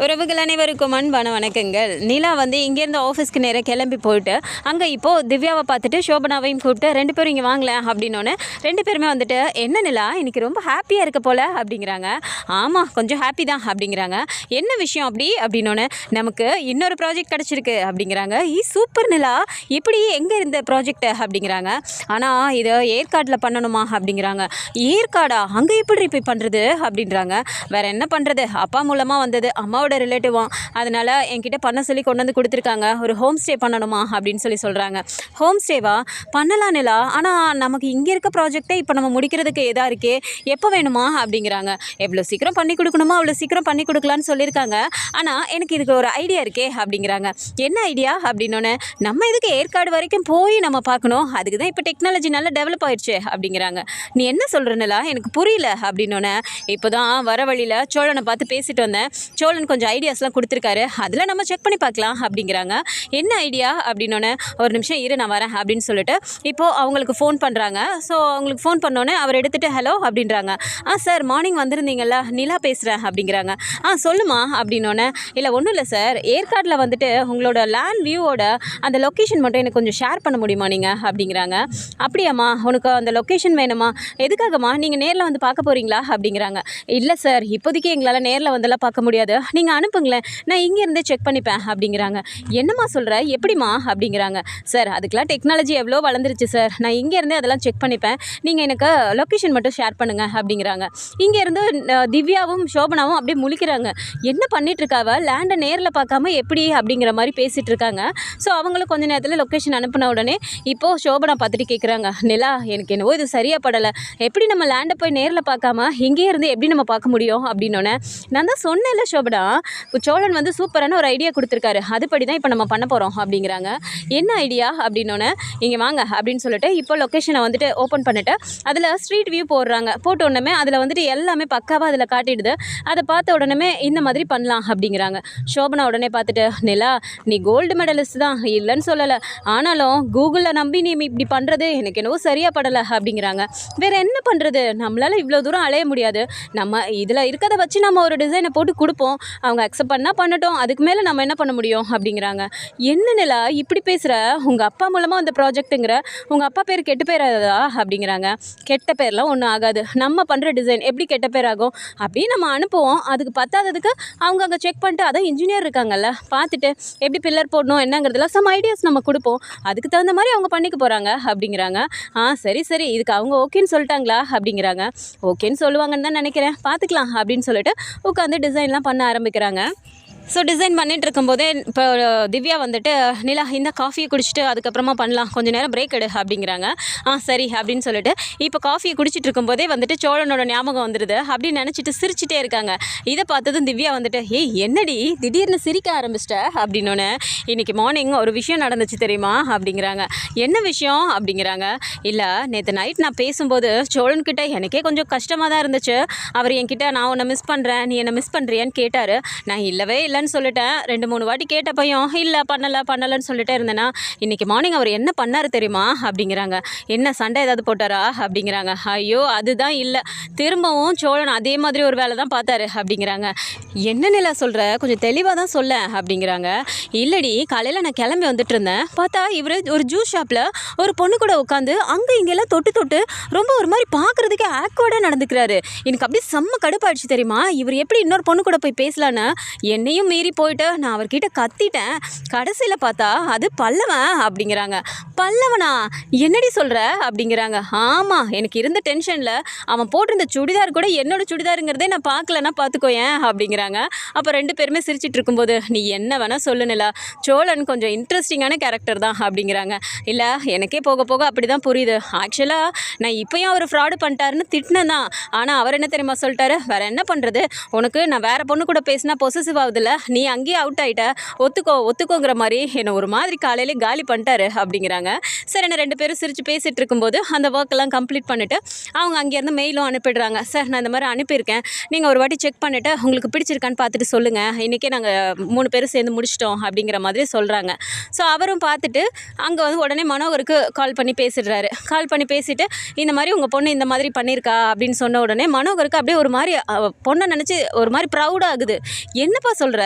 உறவுகள் அனைவருக்கும் அன்பான வணக்கங்கள். நிலா வந்து இங்கேருந்து ஆஃபீஸ்க்கு நேராக கிளம்பி போயிட்டு அங்கே இப்போது திவ்யாவை பார்த்துட்டு சோபனாவையும் கூப்பிட்டு 2 பேரும் இங்கே வாங்கல அப்படின்னோடனே 2 பேருமே வந்துட்டு என்ன நிலா இன்னைக்கு ரொம்ப ஹாப்பியாக இருக்க போல் அப்படிங்கிறாங்க. ஆமாம் கொஞ்சம் ஹாப்பி தான் அப்படிங்கிறாங்க. என்ன விஷயம் அப்படின்னோடனே நமக்கு இன்னொரு ப்ராஜெக்ட் கிடச்சிருக்கு அப்படிங்கிறாங்க. சூப்பர் நிலா, இப்படி எங்கே இருந்த ப்ராஜெக்ட் அப்படிங்கிறாங்க. ஆனால் இதை ஏற்காட்டில் பண்ணணுமா அப்படிங்கிறாங்க. ஏற்காடா, அங்கே எப்படி போய் பண்ணுறது அப்படின்றாங்க. வேறு என்ன பண்ணுறது, அப்பா மூலமாக வந்தது, அம்மாவோட ரிலேட்டிவாக, அதனால் என்கிட்ட பண்ண சொல்லி கொண்டு வந்து கொடுத்துருக்காங்க. ஒரு ஹோம் ஸ்டே பண்ணணுமா அப்படின்னு சொல்லி சொல்கிறாங்க. ஹோம் ஸ்டேவா பண்ணலாம் நிலா, ஆனால் நமக்கு இங்கே இருக்க ப்ராஜெக்டை இப்போ நம்ம முடிக்கிறதுக்கு எதாக இருக்கே, எப்போ வேணுமா அப்படிங்கிறாங்க. எவ்வளோ சீக்கிரம் பண்ணி கொடுக்கணுமோ அவ்வளோ சீக்கிரம் பண்ணி கொடுக்கலான்னு சொல்லியிருக்காங்க. ஆனால் எனக்கு இதுக்கு ஒரு ஐடியா இருக்கே அப்படிங்கிறாங்க. என்ன ஐடியா அப்படின்னோடனே நம்ம இதுக்கு ஏற்காடு வரைக்கும் போய் நம்ம பார்க்கணும், அதுக்கு தான் இப்போ டெக்னாலஜி நல்லா டெவலப் ஆயிடுச்சு அப்படிங்கிறாங்க. நீ என்ன சொல்கிற நிலா, எனக்கு புரியல அப்படின்னோடனே இப்போ தான் வர வழியில் சோழனை பார்த்து பேசிட்டு வந்தேன், சோழன் கொஞ்சம் ஐடியாஸ்லாம் கொடுத்துருக்காரு, அதில் நம்ம செக் பண்ணி பார்க்கலாம் அப்படிங்கிறாங்க. என்ன ஐடியா அப்படின்னோடனே ஒரு நிமிஷம் இரு நான் வரேன் அப்படின்னு சொல்லிட்டு இப்போது அவங்களுக்கு ஃபோன் பண்ணுறாங்க. ஸோ அவங்களுக்கு ஃபோன் பண்ணோன்னே அவர் எடுத்துகிட்டு ஹலோ அப்படின்றாங்க. சார் மார்னிங் வந்திருந்தீங்கல்ல, நிலா பேசுகிறேன் அப்படிங்கிறாங்க. சொல்லுமா அப்படின்னோடனே இல்லை ஒன்றும் இல்லை சார், ஏற்காடில் வந்துட்டு உங்களோட லேண்ட் வியூவோட அந்த லொக்கேஷன் மட்டும் எனக்கு கொஞ்சம் ஷேர் பண்ண முடியுமா நீங்கள் அப்படிங்கிறாங்க. அப்படியாம்மா, உனக்கு அந்த லொக்கேஷன் வேணுமா, எதுக்காகம்மா, நீங்கள் நேரில் வந்து பார்க்க போகிறீங்களா அப்படிங்கிறாங்க. இல்லை சார், இப்போதைக்கு எங்களால் நேரில் வந்தெல்லாம் பார்க்க முடியாது, நீங்கள் அனுப்புங்களேன், நான் இங்கேருந்தே செக் பண்ணிப்பேன் அப்படிங்கிறாங்க. என்னம்மா சொல்கிற, எப்படிம்மா அப்படிங்கிறாங்க. சார் அதுக்கெலாம் டெக்னாலஜி எவ்வளோ வளர்ந்துருச்சு சார், நான் இங்கேருந்தே அதெல்லாம் செக் பண்ணிப்பேன், நீங்கள் எனக்கு லொக்கேஷன் மட்டும் ஷேர் பண்ணுங்கள் அப்படிங்கிறாங்க. இங்கேருந்து திவ்யாவும் சோபனாவும் அப்படியே முழிக்கிறாங்க. என்ன பண்ணிகிட்ருக்காவ, லேண்டை நேரில் பார்க்காம எப்படி அப்படிங்கிற மாதிரி பேசிகிட்டு இருக்காங்க. ஸோ அவங்களும் கொஞ்சம் நேரத்தில் லொக்கேஷன் அனுப்பின உடனே இப்போது சோபனா பார்த்துட்டு கேட்குறாங்க, நிலா எனக்கு என்னவோ இது சரியாக படலை, எப்படி நம்ம லேண்டை போய் நேரில் பார்க்காம இங்கே இருந்து எப்படி நம்ம பார்க்க முடியும் அப்படின்னோடனே நான் தான் சொன்னேன்ல சோபனா, சோழன் வந்து சூப்பரான ஒரு ஐடியா கொடுத்துருக்காரு, அதுபடி தான் இப்போ நம்ம பண்ண போகிறோம் அப்படிங்கிறாங்க. என்ன ஐடியா அப்படின்னோடனே இங்கே வாங்க அப்படின்னு சொல்லிட்டு இப்போ லொக்கேஷனை வந்துட்டு ஓப்பன் பண்ணிவிட்டு அதில் ஸ்ட்ரீட் வியூ போடுறாங்க. போட்ட உடனே அதில் வந்துட்டு எல்லாமே பக்காவாக அதில் காட்டிடுது. அதை பார்த்த உடனே இந்த மாதிரி பண்ணலாம் அப்படிங்கிறாங்க. சோபனா உடனே பார்த்துட்டு நிலா நீ கோல்டு மெடலிஸ்ட் தான், இல்லைன்னு சொல்லலை, ஆனாலும் கூகுளில் நம்பி நீ இப்படி பண்ணுறது எனக்கு என்னவோ சரியாக படலை அப்படிங்கிறாங்க. வேறு என்ன பண்ணுறது, நம்மளால் இவ்வளோ தூரம் அலைய முடியாது, நம்ம இதில் இருக்கிறத வச்சு நம்ம ஒரு டிசைனை போட்டு கொடுப்போம், அவங்க அக்செப்ட் பண்ணால் பண்ணட்டும், அதுக்கு மேலே நம்ம என்ன பண்ண முடியும் அப்படிங்கிறாங்க. என்ன நிலா இப்படி பேசுகிற, உங்கள் அப்பா மூலமாக அந்த ப்ராஜெக்ட்டுங்கிற, உங்கள் அப்பா பேர் கெட்டு பேராதா அப்படிங்கிறாங்க. கெட்ட பேர்லாம் ஒன்றும் ஆகாது, நம்ம பண்ணுற டிசைன் எப்படி கெட்ட பேர் ஆகும், அப்படியே நம்ம அனுப்புவோம், அதுக்கு பத்தாததுக்கு அவங்க அங்கே செக் பண்ணிட்டு அதான் இன்ஜினியர் இருக்காங்கல்ல, பார்த்துட்டு எப்படி பில்லர் போடணும் என்னங்கிறதுலாம் சம் ஐடியாஸ் நம்ம கொடுப்போம், அதுக்கு தகுந்த மாதிரி அவங்க பண்ணிக்க போகிறாங்க அப்படிங்கிறாங்க. சரி சரி, இதுக்கு அவங்க ஓகேன்னு சொல்லிட்டாங்களா அப்படிங்கிறாங்க. ஓகேன்னு சொல்லுவாங்கன்னு தான் நினைக்கிறேன், பார்த்துக்கலாம் அப்படின்னு சொல்லிட்டு உட்காந்து டிசைன்லாம் பண்ண ஆரம்பிக்கிறாங்க. ஸோ டிசைன் பண்ணிகிட்டு இருக்கும்போதே இப்போ திவ்யா வந்துட்டு நிலா இந்த காஃபியை குடிச்சிட்டு அதுக்கப்புறமா பண்ணலாம், கொஞ்சம் நேரம் பிரேக் எடு அப்படிங்கிறாங்க. சரி அப்படின்னு சொல்லிட்டு இப்போ காஃபியை குடிச்சிட்டு இருக்கும்போதே வந்துட்டு சோழனோட ஞாபகம் வந்துடுது. அப்படின்னு நினச்சிட்டு சிரிச்சிட்டே இருக்காங்க. இதை பார்த்ததும் திவ்யா வந்துட்டு என்னடி திடீர்னு சிரிக்க ஆரம்பிச்சிட்ட அப்படின்னோடனே இன்றைக்கி மார்னிங் ஒரு விஷயம் நடந்துச்சு தெரியுமா அப்படிங்கிறாங்க. என்ன விஷயம் அப்படிங்கிறாங்க. இல்லை நேற்று நைட் நான் பேசும்போது சோழன்கிட்ட எனக்கே கொஞ்சம் கஷ்டமாக தான் இருந்துச்சு, அவர் என்கிட்ட நான் உன்னை மிஸ் பண்ணுறேன், நீ என்னை மிஸ் பண்ணுறியான்னு கேட்டார். நான் இல்லவே இல்லைன்னு சொல்லிட்டேன், 2-3 வாட்டி கேட்ட பையன் இல்லை பண்ணலன்னு சொல்லிட்டே இருந்தேன்னா இன்றைக்கி மார்னிங் அவர் என்ன பண்ணார் தெரியுமா அப்படிங்கிறாங்க. என்ன சண்டை ஏதாவது போட்டாரா அப்படிங்கிறாங்க. ஐயோ அதுதான் இல்லை, திரும்பவும் சோழன் அதே மாதிரி ஒரு வேலை தான் பார்த்தாரு அப்படிங்கிறாங்க. என்ன நிலா சொல்கிற, கொஞ்சம் தெளிவாக தான் சொல்ல அப்படிங்கிறாங்க. இல்லடி காலையில் நான் கிளம்பி வந்துட்டு இருந்தேன், பார்த்தா இவர் ஒரு ஜூஸ் ஷாப்பில் ஒரு பொண்ணு கூட உட்காந்து அங்கே இங்கெல்லாம் தொட்டு ரொம்ப ஒரு மாதிரி பார்க்குறதுக்கே ஆக்வர்டாக நடந்துக்கிறாரு. எனக்கு அப்படியே செம்ம கடுப்பாயிடுச்சு தெரியுமா, இவர் எப்படி இன்னொரு பொண்ணு கூட போய் பேசலான்னு என்னையும் மீறி போயிட்டு நான் அவர்கிட்ட கத்திட்டேன், கடைசியில் பார்த்தா அது பல்லவன் அப்படிங்கிறாங்க. பல்லவனா, என்னடி சொல்கிற அப்படிங்கிறாங்க. ஆமாம், எனக்கு இருந்த டென்ஷனில் அவன் போட்டிருந்த சுடிதார் கூட என்னோட சுடிதாருங்கிறதே நான் பார்க்கலன்னா பார்த்துக்கோயேன் அப்படிங்கிறாங்க. அப்போ 2 பேருமே சிரிச்சிட்டு இருக்கும்போது நீ என்ன வேணால் சொல்லுனில்ல, சோழன் கொஞ்சம் இன்ட்ரெஸ்டிங்கான கேரக்டர் தான் அப்படிங்கிறாங்க. இல்லை எனக்கே போக போக அப்படி தான் புரியுது, ஆக்சுவலாக நான் இப்போயும் அவர் ஃப்ராடு பண்ணிட்டாருன்னு திட்டினேன் தான், ஆனால் அவர் என்ன தெரியுமா சொல்லிட்டாரு, வேறு என்ன பண்ணுறது, உனக்கு நான் வேறு பொண்ணு கூட பேசினா பொசசிவ் ஆகுதுல்ல, நீ அங்கேயே அவுட் ஆகிட்ட, ஒத்துக்கோங்கிற மாதிரி என்னை ஒரு மாதிரி காலையிலே காலி பண்ணிட்டாரு அப்படிங்கிறாங்க. சரி என்ன 2 பேரும் சிரித்து பேசிகிட்டு இருக்கும்போது அந்த ஒர்க்கெல்லாம் கம்ப்ளீட் பண்ணிவிட்டு அவங்க அங்கேருந்து மெயிலும் அனுப்பிடுறாங்க. சார் நான் இந்த மாதிரி அனுப்பியிருக்கேன், நீங்கள் ஒரு வாட்டி செக் பண்ணிவிட்டு உங்களுக்கு பிடிச்சிருக்கான்னு பார்த்துட்டு சொல்லுங்கள், இன்றைக்கே நாங்கள் 3 பேரும் சேர்ந்து முடிச்சிட்டோம் அப்படிங்கிற மாதிரி சொல்கிறாங்க. ஸோ அவரும் பார்த்துட்டு அங்கே வந்து உடனே மனோகருக்கு கால் பண்ணி பேசிட்டு இந்த மாதிரி உங்கள் பொண்ணு இந்த மாதிரி பண்ணியிருக்கா அப்படின்னு சொன்ன உடனே மனோகருக்கு அப்படியே ஒரு மாதிரி பொண்ணை நினச்சி ஒரு மாதிரி ப்ரௌடாகுது. என்னப்பா சொல்கிற,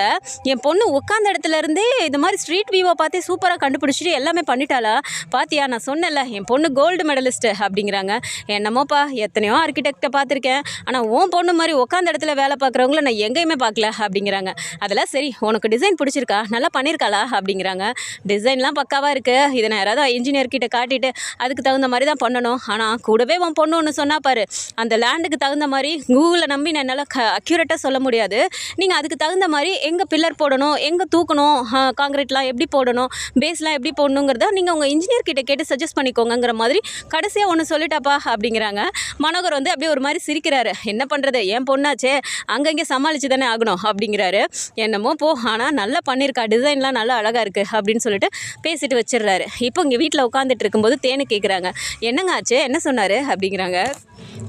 என் பொண்ணு உட்காந்த இடத்துல இருந்தே இந்த மாதிரி ஸ்ட்ரீட் வியூவை பார்த்தே சூப்பராக கண்டுபிடிச்சிட்டு எல்லாமே பண்ணிட்டாளா? பாத்தியா, நான் சொன்னல என் பொண்ணு கோல்டு மெடலிஸ்ட்டு அப்படிங்கிறாங்க. என்னமோப்பா, எத்தனையோ ஆர்கிடெக்டை பார்த்துருக்கேன், ஆனால் உன் பொண்ணு மாதிரி உட்காந்த இடத்துல வேலை பார்க்குறவங்கள நான் எங்கேயுமே பார்க்கல அப்படிங்கிறாங்க. அதெல்லாம் சரி, உனக்கு டிசைன் பிடிச்சிருக்கா, நல்லா பண்ணியிருக்காளா அப்படிங்கிறாங்க. டிசைன்லாம் பக்காவாக இருக்குது, இதை நான் யாராவது இன்ஜினியர் கிட்ட காட்டிட்டு அதுக்கு தகுந்த மாதிரி தான் பண்ணணும். ஆனால் கூடவே உன் பொண்ணு ஒன்று சொன்னா பாரு, அந்த லேண்டுக்கு தகுந்த மாதிரி கூகுளை நம்பி நான் என்னால் அக்யூரேட்டாக சொல்ல முடியாது. நீங்கள் அதுக்கு தகுந்த மாதிரி எங்கே பில்லர் போடணும், எங்கே தூக்கணும், காங்கிரீட்லாம் எப்படி போடணும், பேஸ்லாம் எப்படி போடணுங்கிறத நீங்கள் உங்கள் இன்ஜினியர் கிட்ட கேட்டு சஜஸ்ட் பண்ணிக்கோங்கிற மாதிரி கடைசியாக ஒன்று சொல்லிட்டாப்பா அப்படிங்கிறாங்க. மனோகர் வந்து அப்படியே ஒரு மாதிரி சிரிக்கிறாரு. என்ன பண்ணுறது, என் பொண்ணாச்சே, அங்கங்கே சமாளித்து தானே ஆகணும் அப்படிங்கிறாரு. என்னமோ போ, ஆனால் நல்லா பண்ணியிருக்கா, டிசைன்லாம் நல்லா அழகாக இருக்குது அப்படின்னு சொல்லிட்டு பேசிட்டு வச்சிடுறாரு. இப்போ இங்கே வீட்டில் உட்காந்துட்டு இருக்கும்போது தேனு கேட்குறாங்க, என்னங்க ஆச்சு, என்ன சொன்னார் அப்படிங்கிறாங்க.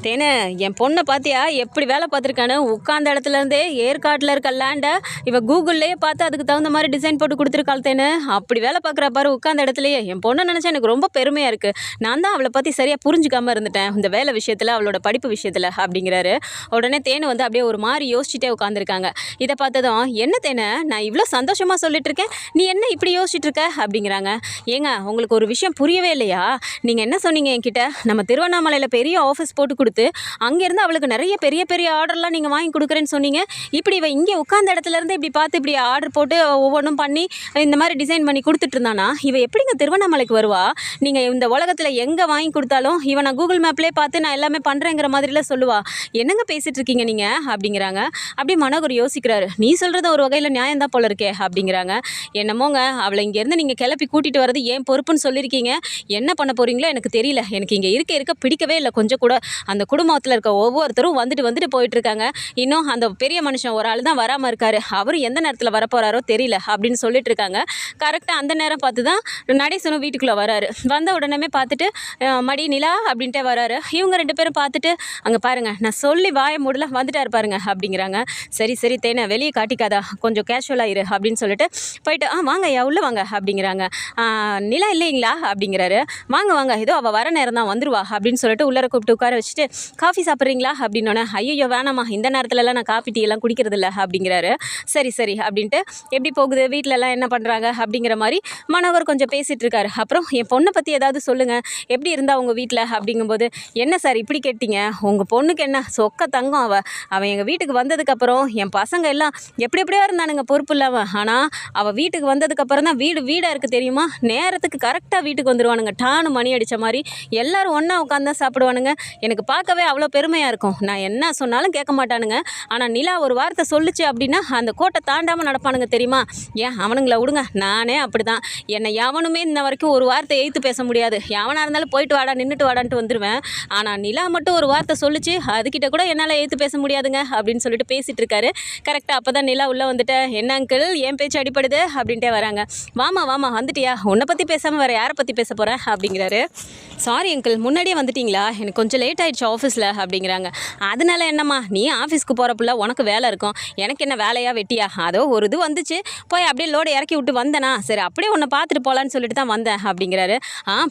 தேனு, என் பொண்ணை பார்த்தியா எப்படி வேலை பார்த்துருக்கானு, உட்காந்த இடத்துலேருந்தே ஏற்காட்டில் இருக்க லேண்டை இவன் கூகுள்லேயே பார்த்து அதுக்கு தகுந்த மாதிரி டிசைன் போட்டு கொடுத்துருக்காள். தேனு அப்படி வேலை பார்க்குற பாரு உட்காந்த இடத்துலையே. என் பொண்ணை நினச்சா எனக்கு ரொம்ப பெருமையாக இருக்குது. நான் தான் அவளை பற்றி சரியாக புரிஞ்சுக்காமல் இருந்துட்டேன் இந்த வேலை விஷயத்தில், அவளோட படிப்பு விஷயத்தில் அப்படிங்கிறாரு. உடனே தேனு வந்து அப்படியே ஒரு மாதிரி யோசிச்சுட்டே உட்காந்துருக்காங்க. இதை பார்த்ததும், என்ன தேனு, நான் இவ்வளோ சந்தோஷமாக சொல்லிட்டு இருக்கேன், நீ என்ன இப்படி யோசிச்சுட்டு இருக்க அப்படிங்கிறாங்க. ஏங்க, உங்களுக்கு ஒரு விஷயம் புரியவே இல்லையா? நீங்கள் என்ன சொன்னீங்க என்கிட்ட, நம்ம திருவண்ணாமலையில் பெரிய ஆஃபீஸ் போட்டு கொடுத்து அங்கேருந்து அவளுக்கு நிறைய பெரிய பெரிய ஆர்டர்லாம் நீங்கள் வாங்கி கொடுக்குறேன்னு சொன்னீங்க. இப்படி இவன் இங்கே உட்காந்த இடத்துலேருந்து இப்படி பார்த்து இப்படி ஆர்டர் போட்டு ஒவ்வொன்றும் பண்ணி இந்த மாதிரி டிசைன் பண்ணி கொடுத்துட்டு இருந்தானா, இவன் எப்படிங்க திருவண்ணாமலைக்கு வருவா? நீங்கள் இந்த உலகத்தில் எங்கே வாங்கி கொடுத்தாலும் இவன் நான் கூகுள் மேப்லேயே பார்த்து நான் எல்லாமே பண்ணுறேங்கிற மாதிரிலாம் சொல்லுவா. என்னங்க பேசிகிட்டு இருக்கீங்க நீங்கள் அப்படிங்கிறாங்க. அப்படி மனோகர் யோசிக்கிறாரு. நீ சொல்கிறது ஒரு வகையில் நியாயம்தான் போல இருக்கே அப்படிங்கிறாங்க. என்னமோங்க, அவளை இங்கேருந்து நீங்கள் கிளப்பி கூட்டிகிட்டு வரது ஏன் பொறுப்புன்னு சொல்லியிருக்கீங்க. என்ன பண்ண போகிறீங்களோ எனக்கு தெரியல. எனக்கு இங்கே இருக்க பிடிக்கவே இல்லை கொஞ்சம் கூட. அந்த குடும்பத்தில் இருக்க ஒவ்வொருத்தரும் வந்துட்டு போயிட்டுருக்காங்க. இன்னும் அந்த பெரிய மனுஷன் ஒரு ஆள் தான் வராமல் இருக்காரு, அவர் எந்த நேரத்தில் வரப்போகிறாரோ தெரியல அப்படின்னு சொல்லிட்டு இருக்காங்க. கரெக்டாக அந்த நேரம் பார்த்து தான் நடேசனும் வீட்டுக்குள்ளே வராரு. வந்த உடனே பார்த்துட்டு மடி நிலா அப்படின்ட்டே வராரு. இவங்க ரெண்டு பேரும் பார்த்துட்டு, அங்கே பாருங்கள், நான் சொல்லி வாய மூடல வந்துட்டாரு பாருங்க அப்படிங்கிறாங்க. சரி சரி தேனை, வெளியே காட்டிக்காதா, கொஞ்சம் கேஷுவலாக இரு அப்படின்னு சொல்லிட்டு போயிட்டு, வாங்க ஐயா உள்ளே வாங்க அப்படிங்கிறாங்க. நிலா இல்லைங்களா அப்படிங்கிறாரு. வாங்க வாங்க, ஏதோ அவள் வர நேரம் தான் வந்துருவா அப்படின்னு சொல்லிட்டு உள்ளர கூப்பிட்டு உட்கார வச்சுட்டு, காஃபி சாப்பிட்றீங்களா அப்படின்னோடனே, ஐயோ வேணாமா, இந்த நேரத்துலலாம் நான் காஃபி டீ எல்லாம் குடிக்கிறது இல்லை அப்படிங்கிறாரு. சரி சரி அப்படின்ட்டு, எப்படி போகுது வீட்டிலலாம் என்ன பண்ணுறாங்க அப்படிங்கிற மாதிரி மனோகர் கொஞ்சம் பேசிகிட்டு இருக்காரு. அப்புறம் என் பொண்ணை பற்றி ஏதாவது சொல்லுங்கள், எப்படி இருந்தா உங்கள் வீட்டில் அப்படிங்கும்போது, என்ன சார் இப்படி கேட்டீங்க, உங்கள் பொண்ணுக்கு என்ன சொக்க தங்கம், அவள் எங்கள் வீட்டுக்கு வந்ததுக்கப்புறம் என் பசங்க எல்லாம் எப்படியா இருந்தானுங்க பொறுப்பு இல்லாமல். ஆனால் அவள் வீட்டுக்கு வந்ததுக்கப்புறம் தான் வீடாக இருக்குது தெரியுமா, நேரத்துக்கு கரெக்டாக வீட்டுக்கு வந்துடுவானுங்க, டானு மணி அடித்த மாதிரி எல்லோரும் ஒன்றா உட்காந்து தான் சாப்பிடுவானுங்க. எனக்கு பார்க்கவே அவ்வளோ பெருமையாக இருக்கும். நான் என்ன சொன்னாலும் கேட்க மாட்டானுங்க. ஆனால் நிலா ஒரு வார்த்தை சொல்லுச்சு அப்படின்னா அந்த கோட்டை தாண்டாமல் நடப்பானுங்க தெரியுமா. ஏன் அவனுங்கள விடுங்க, நானே அப்படி தான். என்னை எவனுமே இன்ன வரைக்கும் ஒரு வார்த்தை எய்த்து பேச முடியாது. எவனாக இருந்தாலும் போயிட்டு வாடா நின்றுட்டு வாடான்ட்டு வந்துடுவேன். ஆனால் நிலா மட்டும் ஒரு வார்த்தை சொல்லிச்சு, அதுக்கிட்ட கூட என்னால் எய்த்து பேச முடியாதுங்க அப்படின்னு சொல்லிட்டு பேசிகிட்டு இருக்காரு. கரெக்டாக அப்போ தான் நிலா உள்ளே வந்துட்டு, என்ன அங்கிள் என் பேச்சு அடிப்படுது அப்படின்ட்டே வராங்க. வாமா வந்துட்டியா, உன்னை பற்றி பேசாமல் வேறு யாரை பற்றி பேச போகிறேன் அப்படிங்கிறாரு. சாரி அங்கிள், முன்னாடியே வந்துட்டிங்களா, எனக்கு கொஞ்சம் லேட் ஆகிடுச்சு ஆஃபீஸில் அப்படிங்கிறாங்க. அதனால என்னம்மா, நீ ஆஃபீஸ்க்கு போகிறப்புல உனக்கு வேலை இருக்கும், எனக்கு என்ன வேலையாக வெட்டியா, அதோ ஒரு இது வந்துச்சு போய் அப்படியே லோடு இறக்கி விட்டு வந்தேனா, சரி அப்படியே உன்னை பார்த்துட்டு போகலான்னு சொல்லிட்டு தான் வந்தேன் அப்படிங்கிறாரு.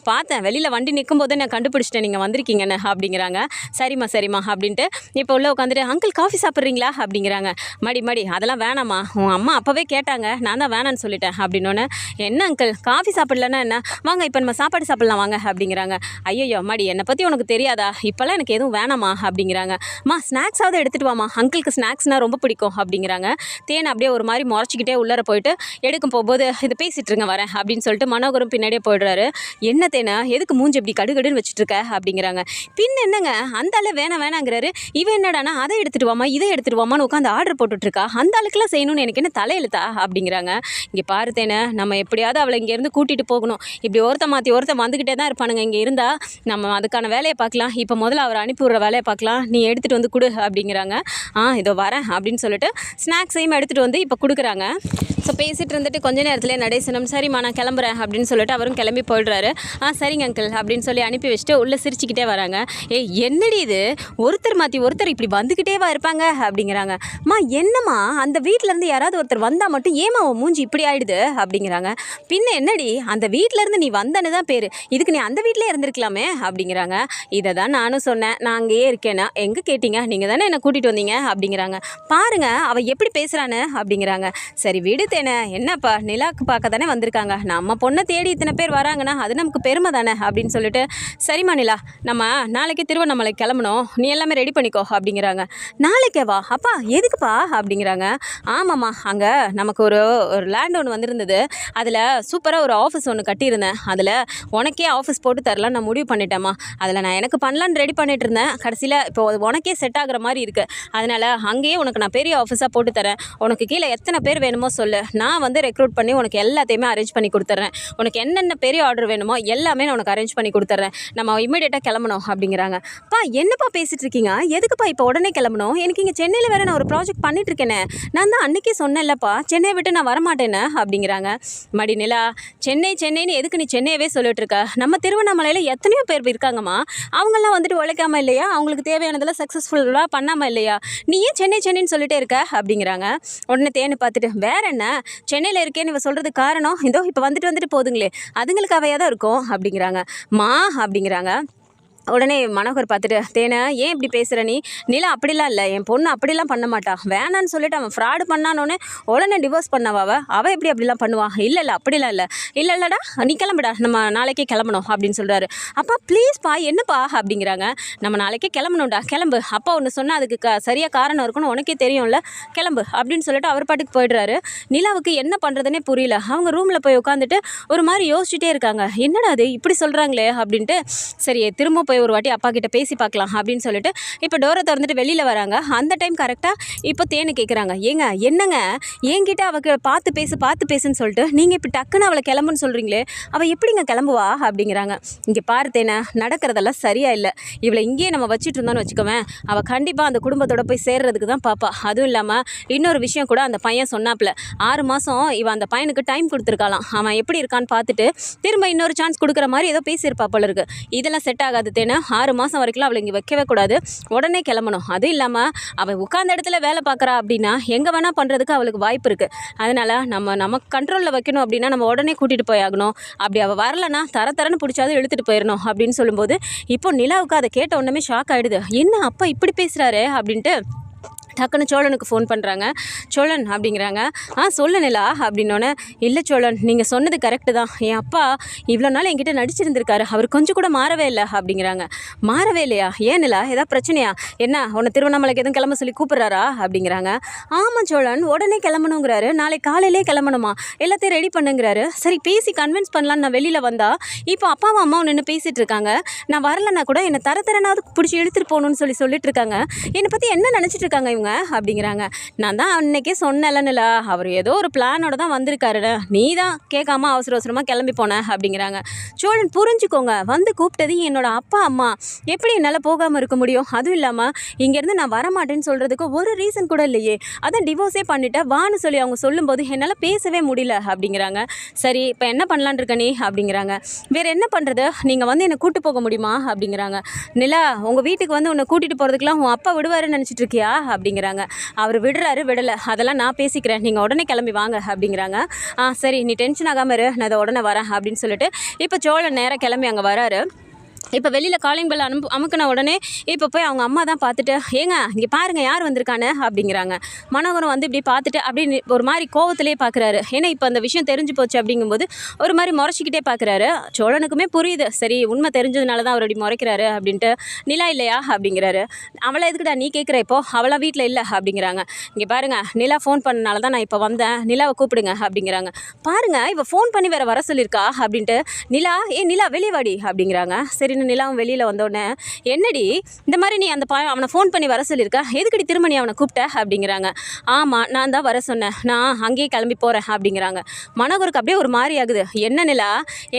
பார்த்தேன், வெளியில் வண்டி நிற்கும் போது நான் கண்டுபிடிச்சிட்டேன் நீங்கள் வந்திருக்கீங்கன்னு அப்படிங்கிறாங்க. சரிம்மா அப்படின்ட்டு இப்போ உள்ளே உட்காந்துட்டு, அங்கிள் காஃபி சாப்பிட்றீங்களா அப்படிங்கிறாங்க. மடி அதெல்லாம் வேணாம்மா, உன் அம்மா அப்போவே கேட்டாங்க, நான் தான் வேணான்னு சொல்லிட்டேன் அப்படின்னோன்னு, என்ன அங்கிள் காஃபி சாப்பிட்லன்னா என்ன, வாங்க இப்போ நம்ம சாப்பாடு சாப்பிட்லாம் வாங்க அப்படிங்கிறாங்க. ஐயோ மடி, என்னை பற்றி உனக்கு தெரியாதா, இப்போல்லாம் எனக்கு எதுவும் வேணாமா அப்படிங்கிறாங்க. ஸ்நாக்ஸாவது எடுத்துகிட்டு வாமா, அங்கிளுக்கு ஸ்நாக்ஸ்னால் ரொம்ப பிடிக்கும் அப்படிங்கிறாங்க. தேன் அப்படியே ஒரு மாதிரி முறைச்சிக்கிட்டே உள்ளர போயிட்டு எடுக்கும் போகும்போது, இது பேசிகிட்டு இருங்க வரேன் அப்படின்னு சொல்லிட்டு மனோகரும் பின்னாடியே போயிடுறாரு. என்ன தேனை, எதுக்கு மூஞ்சி இப்படி கடுகடுன்னு வச்சுட்டு இருக்க அப்படிங்கிறாங்க. பின் என்னங்க, அந்த ஆளு வேணாங்கிறாரு, இவன் என்னடானா அதை எடுத்துகிட்டு வாமா இதை எடுத்துகிட்டு வாமான்னு உட்காந்து ஆர்டர் போட்டுட்ருக்கா, அந்த ஆளுக்கெல்லாம் செய்யணும்னு எனக்கு என்ன தலையெழுத்தா அப்படிங்கிறாங்க. இங்கே பாரு தேனை, நம்ம எப்படியாவது அவளை இங்கேருந்து கூட்டிகிட்டு போகணும். இப்படி ஒருத்த மாற்றி ஒருத்த வந்துக்கிட்டே தான் இருப்பானுங்க, இங்கே இருந்தால் நம்ம அதுக்கான வேலையை பார்க்கலாம். இப்போ முதல்ல அவர் அனுப்பி விட்ற வேலையை பார்க்கலாம், நீ எடுத்துகிட்டு வந்து கொடு அப்படிங்கிறாங்க. இதோ வரேன் அப்படின்னு சொல்லிட்டு ஸ்நாக்ஸையும் எடுத்துகிட்டு வந்து இப்போ கொடுக்குறாங்க. ஸோ பேசிகிட்டு இருந்துட்டு கொஞ்ச நேரத்துலேயே நடேசனம் சரிம்மா நான் கிளம்புறேன் அப்படின்னு சொல்லிட்டு அவரும் கிளம்பி போயிடுறாரு. சரிங்க அங்கிள் அப்படின்னு சொல்லி அனுப்பி வச்சுட்டு உள்ளே சிரிச்சுக்கிட்டே வராங்க. என்னடி இது ஒருத்தர் மாற்றி ஒருத்தர் இப்படி வந்துக்கிட்டேவா இருப்பாங்க அப்படிங்கிறாங்க. என்னம்மா அந்த வீட்டிலேருந்து யாராவது ஒருத்தர் வந்தால் மட்டும் ஏமா உன் மூஞ்சி இப்படி ஆயிடுது அப்படிங்கிறாங்க. பின்ன என்னடி அந்த வீட்டிலேருந்து நீ வந்தன்னு தான் பேர், இதுக்கு நீ அந்த வீட்டிலே இருந்திருக்கலாமே அப்படிங்கிறாங்க. இதை தான் நானும் சொன்னேன், நான் அங்கேயே இருக்கேன்னா எங்கே கேட்டீங்க, நீங்கள் தானே என்னை கூட்டிகிட்டு வந்தீங்க அப்படிங்கிறாங்க. பாருங்க அவள் எப்படி பேசுகிறான்னு அப்படிங்கிறாங்க. சரி விடு தேனே, என்னப்பா நிலாக்கு பார்க்க தானே வந்திருக்காங்க, நம்ம பொண்ணை தேடி இத்தனை பேர் வராங்கன்னா அது நமக்கு பெருமை தானே அப்படின்னு சொல்லிட்டு, சரிம்மா நிலா நம்ம நாளைக்கு திருவண்ணாமலை கிளம்பணும், நீ எல்லாமே ரெடி பண்ணிக்கோ அப்படிங்கிறாங்க. நாளைக்கே வா அப்பா, எதுக்குப்பா அப்படிங்கிறாங்க. ஆமாம்மா அங்கே நமக்கு ஒரு லேண்ட் ஒன்று வந்திருந்தது, அதில் சூப்பராக ஒரு ஆஃபீஸ் ஒன்று கட்டியிருந்தேன், அதில் உனக்கே ஆஃபீஸ் போட்டு தரலாம் நான் முடிவு பண்ணிட்டேம்மா, அதில் நான் எனக்கு பண்ணலான்னு ரெடி பண்ணிட்டு இருந்தேன், கடைசியில் இப்போ உனக்கே செட் ஆகிற மாதிரி இருக்குது, அதனால் அங்கேயே உனக்கு நான் பெரிய ஆஃபீஸாக போட்டு தரேன், உனக்கு கீழே எத்தனை பேர் வேணுமோ சொல்லு, நான் வந்து ரெக்ரூட் பண்ணி உனக்கு எல்லாத்தையுமே அரேஞ்ச் பண்ணி கொடுத்துட்றேன், உனக்கு என்னென்ன பெரிய ஆர்டர் வேணுமோ எல்லாமே நான் உனக்கு அரேஞ்ச் பண்ணி கொடுத்துட்றேன், நம்ம இமீடியட்டாக கிளம்பணும் அப்படிங்கிறாங்க. என்னப்பா பேசிகிட்டு இருக்கீங்க, எதுக்குப்பா இப்போ உடனே கிளம்பணும், எனக்கு இங்கே சென்னையில் வேறு நான் ஒரு ப்ராஜெக்ட் பண்ணிட்டு இருக்கேனே, நான் தான் அன்றைக்கே சொன்னேன்லப்பா சென்னையை விட்டு நான் வரமாட்டேன்னு அப்படிங்கிறாங்க. மடி நிலா, சென்னைன்னு எதுக்கு நீ சென்னையவே சொல்லிட்டு இருக்க, நம்ம திருவண்ணாமலையில் எத்தனையோ பேர் இருக்காங்கம்மா, அவங்கெல்லாம் வந்துட்டு உழைக்காமல் இல்லையா, அவங்களுக்கு தேவையானதெல்லாம் சக்ஸஸ்ஃபுல்லாக பண்ணாமல் இல்லையா, நீ ஏன் சென்னைன்னு சொல்லிட்டே இருக்க அப்படிங்கிறாங்க. உடனே தேனு பார்த்துட்டு, வேற என்ன சென்னையில் இருக்கேன்னு இவ சொல்கிறது காரணம் இதோ இப்போ வந்துட்டு போதுங்களே, அதுங்களுக்கு அவையாக தான் இருக்கும் அப்படிங்கிறாங்க. அப்படிங்கிறாங்க. உடனே மனோகர் பார்த்துட்டு, தேனை ஏன் இப்படி பேசுகிற நீ, நிலா அப்படிலாம் இல்லை, என் பொண்ணு அப்படிலாம் பண்ண மாட்டா, வேணான்னு சொல்லிட்டு அவன் ஃப்ராடு பண்ணானோன்னே உடனே டிவோர்ஸ் பண்ணவா அவள் எப்படி அப்படிலாம் பண்ணுவான், இல்லை அப்படிலாம் இல்லைடா நீ கிளம்புடா, நம்ம நாளைக்கே கிளம்பணும் அப்படின்னு சொல்கிறாரு. அப்பா ப்ளீஸ்ப்பா என்னப்பா அப்படிங்கிறாங்க. நம்ம நாளைக்கே கிளம்பணும்டா, கிளம்பு, அப்பா ஒன்று சொன்னால் அதுக்கு சரியாக காரணம் இருக்குன்னு உனக்கே தெரியும்ல, கிளம்பு அப்படின்னு சொல்லிட்டு அவர் பாட்டுக்கு போயிடுறாரு. நிலாவுக்கு என்ன பண்ணுறதுனே புரியல, அவங்க ரூமில் போய் உட்காந்துட்டு ஒரு மாதிரி யோசிச்சுட்டே இருக்காங்க, என்னடா அது இப்படி சொல்கிறாங்களே அப்படின்ட்டு, சரி திரும்ப போய் ஒரு வாட்டி அப்பா கிட்ட பேசி பார்க்கலாம் அப்படின்னு சொல்லிட்டு இப்போ டோரை திறந்துட்டு வெளியில் வராங்க. அந்த டைம் கரெக்டாக இப்போ தேனு கேட்குறாங்க, என்னங்க என்கிட்ட அவக்கு பார்த்து பேசுன்னு சொல்லிட்டு நீங்கள் இப்போ டக்குன்னு அவளை கிளம்புன்னு சொல்கிறீங்களே, அவள் எப்படிங்க கிளம்புவா அப்படிங்கிறாங்க. இங்கே பாரு தேனை, நடக்கிறதெல்லாம் சரியா இல்லை, இவளை இங்கேயே நம்ம வச்சுட்டு இருந்தோன்னு வச்சுக்கோவேன், அவள் கண்டிப்பாக அந்த குடும்பத்தோட போய் சேர்றதுக்கு தான் பாப்பா. அதுவும் இல்லாமல் இன்னொரு விஷயம் கூட அந்த பையன் சொன்னாப்புல, 6 மாதம் இவன் அந்த பையனுக்கு டைம் கொடுத்துருக்கலாம், அவன் எப்படி இருக்கான்னு பார்த்துட்டு திரும்ப இன்னொரு சான்ஸ் கொடுக்குற மாதிரி ஏதோ பேசியிருப்பா போல இருக்கு, இதெல்லாம் செட் ஆகாது தேனை, 6 மாதம் வரைக்கும் அவளை இங்கே வைக்கவே கூடாது, உடனே கிளம்பணும், அதுவும் இல்லாமல் அவள் உட்கார்ந்த இடத்துல வேலை பார்க்குறா அப்படின்னா எங்கே வேணால் பண்ணுறதுக்கு அவளுக்கு வாய்ப்பு இருக்குது, அதனால் நம்ம கண்ட்ரோலில் வைக்கணும் அப்படின்னா நம்ம உடனே கூட்டிகிட்டு போய் ஆகணும், அப்படி அவள் வரலைன்னா தரன்னு பிடிச்சாவது இழுத்துட்டு போயிடணும் அப்படின்னு சொல்லும்போது இப்போ நிலாவுக்கு அதை கேட்ட உடனே ஷாக் ஆகிடுது, என்ன அப்பா இப்படி பேசுகிறாரு அப்படின்ட்டு டக்குன்னு சோழனுக்கு ஃபோன் பண்ணுறாங்க. சோழன் அப்படிங்கிறாங்க. சொல்ல நிலா அப்படின்னோடனே, இல்லை சோழன் நீங்கள் சொன்னது கரெக்டு தான், என் அப்பா இவ்வளோ நாள் என்கிட்ட நடிச்சிருந்திருக்காரு, அவர் கொஞ்சம் கூட மாறவே இல்லை அப்படிங்கிறாங்க. மாறவே இல்லையா, ஏன் நிலா ஏதாவது பிரச்சனையா, என்ன உன்னை திருவண்ணாமலைக்கு எதுவும் கிளம்ப சொல்லி கூப்பிட்றாரா அப்படிங்கிறாங்க. ஆமாம் சோழன் உடனே கிளம்பணுங்கிறாரு, நாளைக்கு காலையிலே கிளம்பணுமா, எல்லாத்தையும் ரெடி பண்ணுங்கிறாரு, சரி பேசி கன்வின்ஸ் பண்ணலான்னு நான் வெளியில் வந்தா இப்போ அப்பாவும் அம்மாவும் நின்று பேசிகிட்டு இருக்காங்க, நான் வரலைன்னா கூட என்னை தரனாவது பிடிச்சி இழுத்துட்டு போகணுன்னு சொல்லிட்டு இருக்காங்க, என்னை பற்றி என்ன நினச்சிட்டு இருக்காங்க இவங்க அப்படிங்கிறாங்க. நான் தான் அன்னைக்கே சொன்னேன்ல, அவர் ஏதோ ஒரு பிளானோட தான் வந்திருக்காரு, நீ தான் கேட்காம அவசரமாக கிளம்பி போன அப்படிங்கிறாங்க. சோழன் புரிஞ்சுக்கோங்க, வந்து கூப்பிட்டது என்னோட அப்பா அம்மா, எப்படி என்னால் போகாமல் இருக்க முடியும், அதுவும் இல்லாமல் இங்கேருந்து நான் வரமாட்டேன்னு சொல்கிறதுக்கு ஒரு ரீசன் கூட இல்லையே, அதான் டிவோர்ஸே பண்ணிட்டேன் வான்னு சொல்லி அவங்க சொல்லும்போது என்னால் பேசவே முடியல அப்படிங்கிறாங்க. சரி இப்போ என்ன பண்ணலான் இருக்க நீ அப்படிங்கிறாங்க. வேறு என்ன பண்ணுறது, நீங்கள் வந்து என்னை கூப்பிட்டு போக முடியுமா அப்படிங்கிறாங்க. நிலா உங்கள் வீட்டுக்கு வந்து உன்னை கூட்டிகிட்டு போகிறதுக்கெலாம் உன் அப்பா விடுவாருன்னு நினச்சிட்டு இருக்கியா அப்படிங்கிறாங்க. அவர் விடுறாரு விடலை அதெல்லாம் நான் பேசிக்கிறேன், நீங்கள் உடனே கிளம்பி வாங்க அப்படிங்கிறாங்க. சரி நீ டென்ஷன் ஆகாமல் இரு, நான் அதை உடனே வரேன் அப்படின்னு சொல்லிட்டு இப்போ சோழன் நேராக கிளம்பி அங்கே வராரு. இப்போ வெளியில் காலிங் பெல் அமுக்கின உடனே இப்போ போய் அவங்க அம்மா தான் பார்த்துட்டு, ஏங்க இங்கே பாருங்கள் யார் வந்திருக்கானு அப்படிங்கிறாங்க. மனோகரம் வந்து இப்படி பார்த்துட்டு அப்படி ஒரு மாதிரி கோவத்திலே பார்க்குறாரு, ஏன்னா இப்போ அந்த விஷயம் தெரிஞ்சு போச்சு அப்படிங்கும்போது ஒரு மாதிரி முறைச்சிக்கிட்டே பார்க்குறாரு. சோழனுக்குமே புரியுது, சரி உண்மை தெரிஞ்சதுனால தான் அவர் அப்படி முறைக்கிறாரு அப்படின்ட்டு. நிலா இல்லையா அப்படிங்கிறாரு. அவளை எதுக்குடா நீ கேட்குற, இப்போ அவளாம் வீட்டில் இல்லை அப்படிங்கிறாங்க. இங்கே பாருங்கள் நிலா ஃபோன் பண்ணனால தான் நான் இப்போ வந்தேன், நிலாவை கூப்பிடுங்க அப்படிங்கிறாங்க. பாருங்கள் இவள் ஃபோன் பண்ணி வேறு வர சொல்லியிருக்கா அப்படின்ட்டு. நிலா நிலா வெளியே வாடி அப்படிங்கிறாங்க. சரி சரின்னு நிலாவும் வெளியில் வந்தோடனே, என்னடி இந்த மாதிரி நீ அந்த அவனை ஃபோன் பண்ணி வர சொல்லியிருக்க, எதுக்கடி திரும்ப நீ அவனை கூப்பிட்ட அப்படிங்கிறாங்க. ஆமாம், நான் தான் வர சொன்னேன், நான் அங்கேயே கிளம்பி போகிறேன் அப்படிங்கிறாங்க. மனோகருக்கு அப்படியே ஒரு மாதிரி ஆகுது. என்ன நிலா,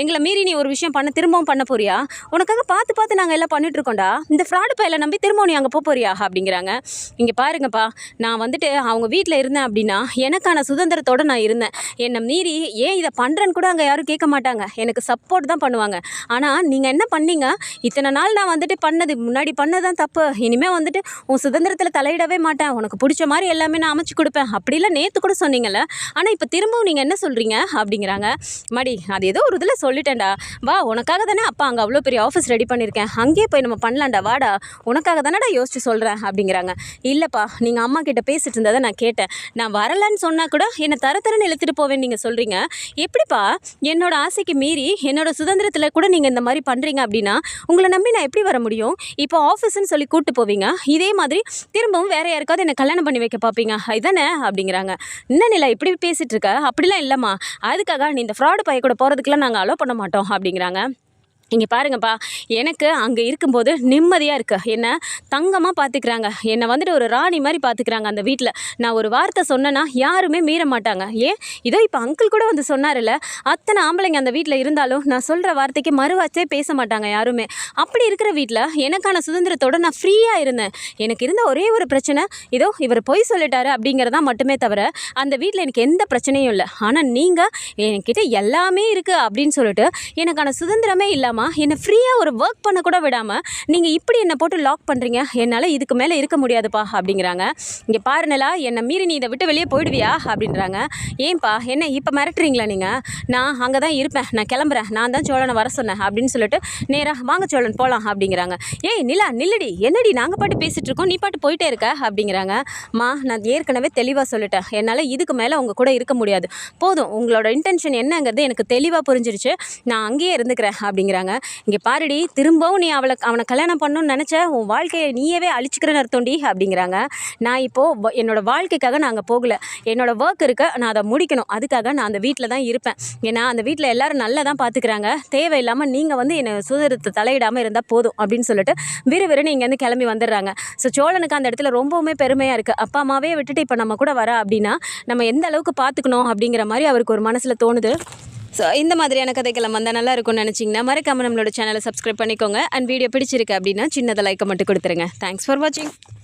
எங்களை மீறி நீ ஒரு விஷயம் திரும்பவும் பண்ண போறியா? உனக்காக பார்த்து பார்த்து நாங்கள் எல்லாம் பண்ணிட்டுருக்கோண்டா, இந்த ஃப்ராடு பையில நம்பி திரும்பவும் நீ அங்கே போறியா அப்படிங்கிறாங்க. இங்கே பாருங்கப்பா, நான் வந்துட்டு அவங்க வீட்டில் இருந்தேன் அப்படின்னா எனக்கான சுதந்திரத்தோடு நான் இருந்தேன். என்னை மீறி ஏன் இதை பண்ணுறேன்னு கூட அங்கே யாரும் கேட்க மாட்டாங்க, எனக்கு சப்போர்ட் தான் பண்ணுவாங்க. ஆனால் நீங்கள் என்ன பண்ணீங்க, இத்தனை நாள் நான் வந்துட்டு முன்னாடி பண்ணதான் தப்பு, இனிமேல் வந்துட்டு உன் சுதந்திரத்தில் தலையிடவே மாட்டேன், உனக்கு பிடிச்ச மாதிரி எல்லாமே நான் அமைச்சு கொடுப்பேன் அப்படிலாம் நேற்று கூட சொன்னீங்கல்ல, ஆனால் இப்போ திரும்பவும் நீங்கள் என்ன சொல்கிறீங்க அப்படிங்கிறாங்க. மடி, அது ஏதோ ஒரு இதில் சொல்லிட்டேன்டா, வா உனக்காக தானே அப்பா அங்கே அவ்வளோ பெரிய ஆஃபீஸ் ரெடி பண்ணியிருக்கேன், அங்கேயே போய் நம்ம பண்ணலாம்டா, வாடா உனக்காக தானடா யோசிச்சு சொல்கிறேன் அப்படிங்கிறாங்க. இல்லைப்பா, நீங்கள் அம்மா கிட்ட பேசிட்டு இருந்ததை நான் கேட்டேன், நான் வரலன்னு சொன்னால் கூட என்னை தரத்தரன்னு இழுத்துட்டு போவேன்னு நீங்கள் சொல்கிறீங்க, எப்படிப்பா என்னோட ஆசைக்கு மீறி என்னோட சுதந்திரத்தில் கூட நீங்கள் இந்த மாதிரி பண்ணுறீங்க அப்படின்னா உங்களை நம்பி நான் எப்படி வர முடியும்? இப்போ ஆஃபீஸ்ன்னு சொல்லி கூப்பிட்டு போவீங்க, இதே மாதிரி திரும்பவும் வேறு யாருக்காவது என்னை கல்யாணம் பண்ணி வைக்க பார்ப்பீங்க, இதுதானே அப்படிங்கிறாங்க. என்ன நிலா இப்படி பேசிகிட்டு இருக்க? அப்படிலாம் இல்லைம்மா, அதுக்காக நீ இந்த ஃப்ராடு பைய கூட போகிறதுக்கெலாம் நாங்கள் அலோவ் பண்ண மாட்டோம் அப்படிங்கிறாங்க. இங்கே பாருங்கப்பா, எனக்கு அங்கே இருக்கும்போது நிம்மதியாக இருக்குது, என்னை தங்கமாக பார்த்துக்கிறாங்க, என்னை வந்துட்டு ஒரு ராணி மாதிரி பார்த்துக்கிறாங்க அந்த வீட்டில். நான் ஒரு வார்த்தை சொன்னேன்னா யாருமே மீற மாட்டாங்க. ஏன் இதோ இப்போ அங்கிள் கூட வந்து சொன்னார்ல, அத்தனை ஆம்பளைங்க அந்த வீட்டில் இருந்தாலும் நான் சொல்கிற வார்த்தைக்கு மறுவாச்சே பேச மாட்டாங்க யாருமே. அப்படி இருக்கிற வீட்டில் எனக்கான சுதந்திரத்தோடு நான் ஃப்ரீயாக இருந்தேன். எனக்கு இருந்த ஒரே ஒரு பிரச்சனை, இதோ இவர் பொய் சொல்லிட்டாரு அப்படிங்கிறதான் மட்டுமே தவிர அந்த வீட்டில் எனக்கு எந்த பிரச்சனையும் இல்லை. ஆனால் நீங்கள் என்கிட்ட எல்லாமே இருக்குது அப்படின்னு சொல்லிட்டு எனக்கான சுதந்திரமே இல்லாமல் என்னை ஃப்ரீயாக ஒரு ஒர்க் பண்ண கூட விடாமல் நீங்கள் இப்படி என்னை போட்டு லாக் பண்ணுறீங்க, என்னால் இதுக்கு மேலே இருக்க முடியாதுப்பா அப்படிங்கிறாங்க. இங்கே பாருனலா, என்னை மீறி நீ இதை விட்டு வெளியே போயிடுவியா அப்படின்றாங்க. ஏன்பா என்ன இப்போ மிரட்டுறீங்களா நீங்கள்? நான் அங்கே தான் இருப்பேன், நான் கிளம்புறேன், நான் தான் சோழனை வர சொன்னேன் அப்படின்னு சொல்லிட்டு நேராக வாங்க சோழன் போகலாம் அப்படிங்கிறாங்க. ஏய் நிலா நில்லுடி, என்னடி நாங்கள் பாட்டு பேசிகிட்டு இருக்கோம், நீ பாட்டு போயிட்டே இருக்க அப்படிங்கிறாங்க. நான் ஏற்கனவே தெளிவாக சொல்லிட்டேன், என்னால் இதுக்கு மேலே உங்கள் கூட இருக்க முடியாது, போதும், உங்களோட இன்டென்ஷன் என்னங்கிறது எனக்கு தெளிவாக புரிஞ்சிருச்சு, நான் அங்கேயே இருந்துக்கிறேன் அப்படிங்கிறாங்க. இங்கே பாருடி, திரும்பவும் நீ அவனை கல்யாணம் பண்ணணும்னு நினச்ச உன் வாழ்க்கையை நீயவே அழிச்சிக்கிறேன்னு அர்த்தம்டி அப்படிங்கிறாங்க. நான் இப்போது என்னோடய வாழ்க்கைக்காக நான் அங்கே போகலை, என்னோடய ஒர்க் இருக்க, நான் அதை முடிக்கணும், அதுக்காக நான் அந்த வீட்டில் தான் இருப்பேன். ஏன்னா அந்த வீட்டில் எல்லோரும் நல்லா தான் பார்த்துக்கிறாங்க, தேவையில்லாமல் நீங்கள் வந்து என்னை சுதந்திரத்தை தலையிடாமல் இருந்தால் போதும் அப்படின்னு சொல்லிட்டு விறுவிறுன்னு இங்கேருந்து கிளம்பி வந்துடுறாங்க. ஸோ சோழனுக்கு அந்த இடத்துல ரொம்பவுமே பெருமையாக இருக்குது, அப்பா அம்மாவே விட்டுட்டு இப்போ நம்ம கூட வர அப்படின்னா நம்ம எந்த அளவுக்கு பார்த்துக்கணும் அப்படிங்கிற மாதிரி அவருக்கு ஒரு மனசில் தோணுது. ஸோ இந்த மாதிரியான கதைக்கெல்லாம் வந்தால் நல்லா இருக்கும்னு நினச்சிங்கன்னா மறக்காமல் நம்மளோட சேனலை சப்ஸ்கிரைப் பண்ணிக்கோங்க. அண்ட் வீடியோ பிடிச்சிருக்கு அப்படின்னா சின்னதை லைக்கை மட்டும் கொடுத்துருங்க. தேங்க்ஸ் ஃபார் வாட்சிங்.